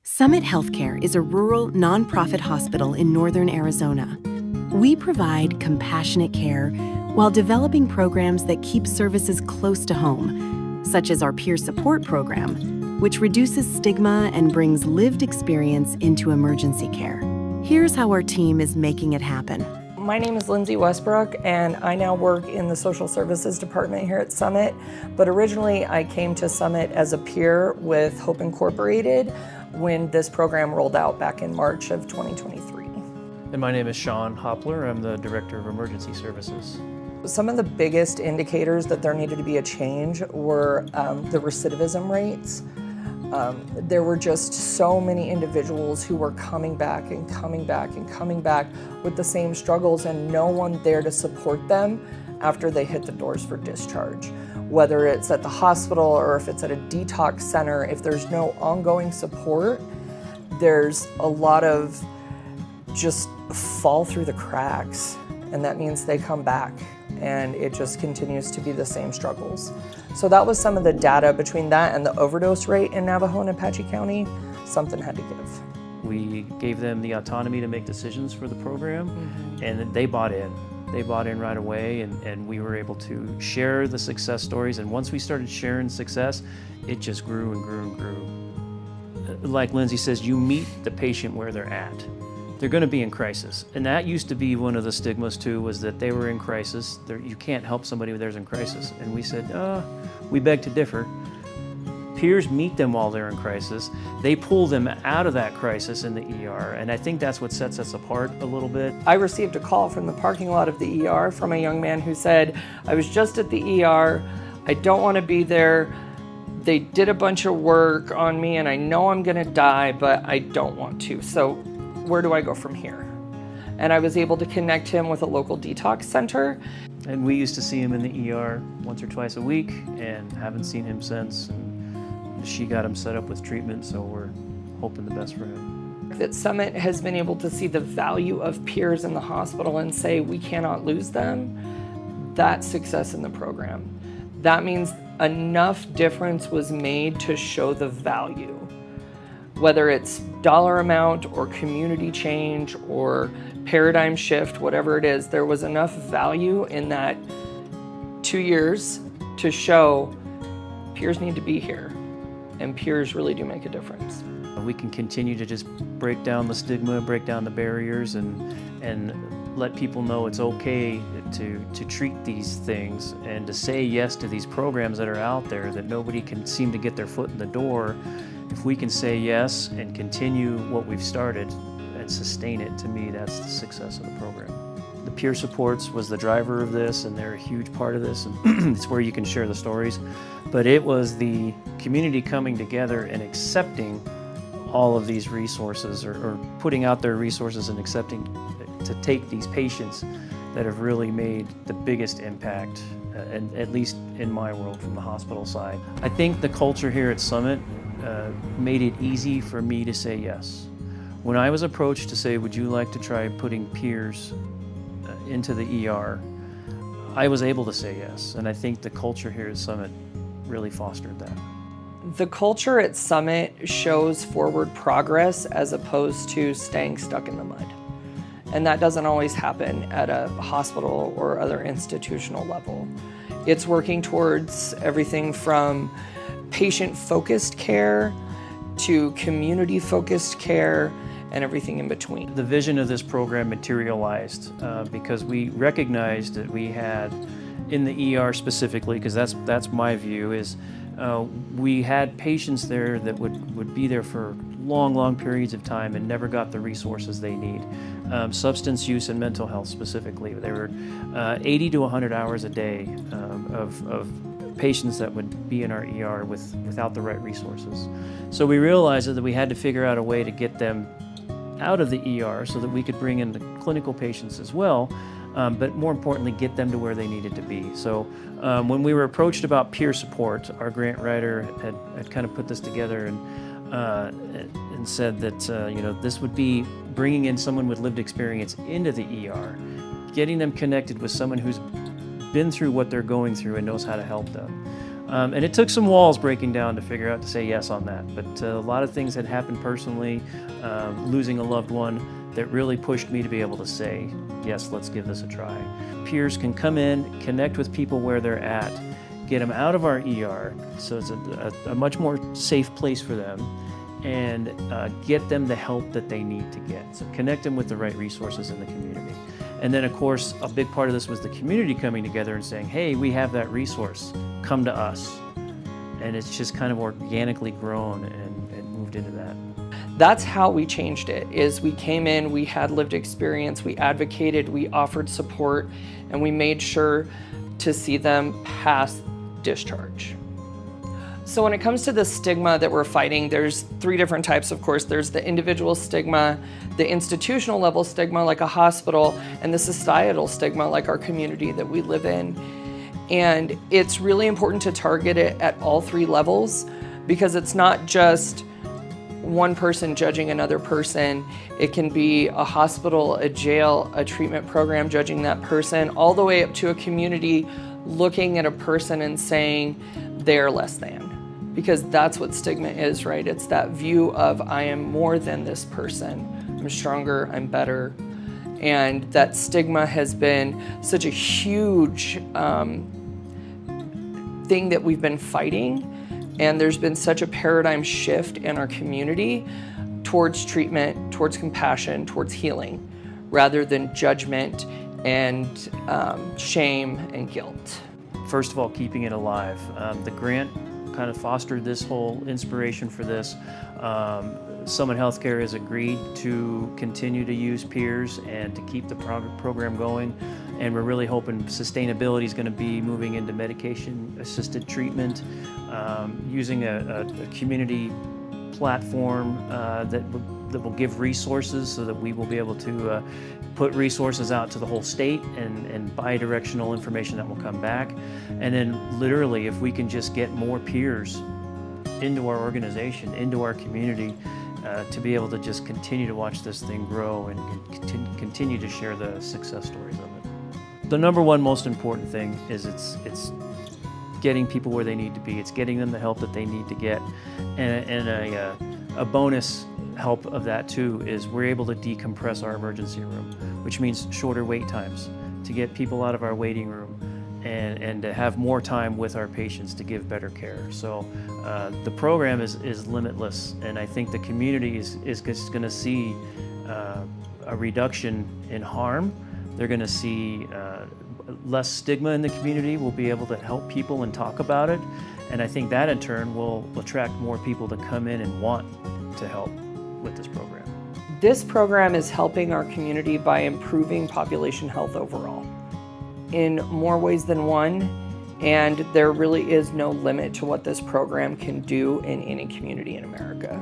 Summit Healthcare is a rural, nonprofit hospital in northern Arizona. We provide compassionate care while developing programs that keep services close to home, such as our peer support program, which reduces stigma and brings lived experience into emergency care. Here's how our team is making it happen. My name is Lindsay Westbrook, and I now work in the social services department here at Summit. But originally, I came to Summit as a peer with Hope Incorporated when this program rolled out back in March of 2023. And my name is Sean Hopler. I'm the Director of Emergency Services. Some of the biggest indicators that there needed to be a change were the recidivism rates. There were just so many individuals who were coming back and coming back and coming back with the same struggles, and no one there to support them after they hit the doors for discharge. Whether it's at the hospital or if it's at a detox center, if there's no ongoing support, there's a lot of just fall through the cracks, and that means they come back and it just continues to be the same struggles. So that was some of the data between that and the overdose rate in Navajo and Apache County. Something had to give. We gave them the autonomy to make decisions for the program, and they bought in. They bought in right away, and we were able to share the success stories. And once we started sharing success, it just grew and grew and grew. Like Lindsay says, you meet the patient where they're at. They're going to be in crisis. And that used to be one of the stigmas too, was that they were in crisis. You can't help somebody when they're in crisis. And we said, we beg to differ. Peers meet them while they're in crisis. They pull them out of that crisis in the ER. And I think that's what sets us apart a little bit. I received a call from the parking lot of the ER from a young man who said, I was just at the ER. I don't want to be there. They did a bunch of work on me and I know I'm going to die, but I don't want to. So where do I go from here? And I was able to connect him with a local detox center. And we used to see him in the ER once or twice a week and haven't seen him since. And she got him set up with treatment, so we're hoping the best for him. That Summit has been able to see the value of peers in the hospital and say we cannot lose them. That's success in the program. That means enough difference was made to show the value. Whether it's dollar amount or community change or paradigm shift, whatever it is, there was enough value in that 2 years to show peers need to be here, and peers really do make a difference. We can continue to just break down the stigma, break down the barriers, and let people know it's okay to treat these things and to say yes to these programs that are out there that nobody can seem to get their foot in the door. If we can say yes and continue what we've started and sustain it, to me, that's the success of the program. The peer supports was the driver of this, and they're a huge part of this, and it's where you can share the stories. But it was the community coming together and accepting all of these resources, or putting out their resources and accepting to take these patients that have really made the biggest impact, and at least in my world from the hospital side. I think the culture here at Summit made it easy for me to say yes. When I was approached to say, would you like to try putting peers into the ER, I was able to say yes. And I think the culture here at Summit really fostered that. The culture at Summit shows forward progress as opposed to staying stuck in the mud. And that doesn't always happen at a hospital or other institutional level. It's working towards everything from patient-focused care to community-focused care and everything in between. The vision of this program materialized because we recognized that we had, in the ER specifically, because that's my view, is we had patients there that would be there for long periods of time and never got the resources they need. Substance use and mental health specifically. There were 80 to 100 hours a day of patients that would be in our ER without the right resources. So we realized that we had to figure out a way to get them out of the ER so that we could bring in the clinical patients as well, but more importantly, get them to where they needed to be. So when we were approached about peer support, our grant writer had kind of put this together and said that this would be bringing in someone with lived experience into the ER, getting them connected with someone who's been through what they're going through and knows how to help them. And it took some walls breaking down to figure out to say yes on that. But a lot of things had happened personally, losing a loved one, that really pushed me to be able to say, yes, let's give this a try. Peers can come in, connect with people where they're at, get them out of our ER, so it's a much more safe place for them, and get them the help that they need to get. So connect them with the right resources in the community. And then, of course, a big part of this was the community coming together and saying, hey, we have that resource, come to us. And it's just kind of organically grown and moved into that. That's how we changed it, is we came in, we had lived experience, we advocated, we offered support, and we made sure to see them past discharge. So when it comes to the stigma that we're fighting, there's 3 different types, of course. There's the individual stigma, the institutional level stigma like a hospital, and the societal stigma like our community that we live in. And it's really important to target it at all 3 levels, because it's not just one person judging another person. It can be a hospital, a jail, a treatment program judging that person, all the way up to a community looking at a person and saying they're less than. Because that's what stigma is, right? It's that view of I am more than this person. I'm stronger, I'm better. And that stigma has been such a huge thing that we've been fighting. And there's been such a paradigm shift in our community towards treatment, towards compassion, towards healing, rather than judgment and shame and guilt. First of all, keeping it alive. The grant kind of fostered this whole inspiration for this. Summit Healthcare has agreed to continue to use peers and to keep the program going. And we're really hoping sustainability is going to be moving into medication-assisted treatment, using a community platform that will give resources so that we will be able to put resources out to the whole state and bi-directional information that will come back. And then literally, if we can just get more peers into our organization, into our community, to be able to just continue to watch this thing grow and continue to share the success stories of it. The number one most important thing is it's getting people where they need to be. It's getting them the help that they need to get. And a bonus help of that too is we're able to decompress our emergency room, which means shorter wait times, to get people out of our waiting room and to have more time with our patients to give better care. So the program is limitless, and I think the community is just going to see a reduction in harm. They're going to see less stigma in the community. We'll be able to help people and talk about it, and I think that in turn will attract more people to come in and want to help with this program. This program is helping our community by improving population health overall in more ways than one, and there really is no limit to what this program can do in any community in America.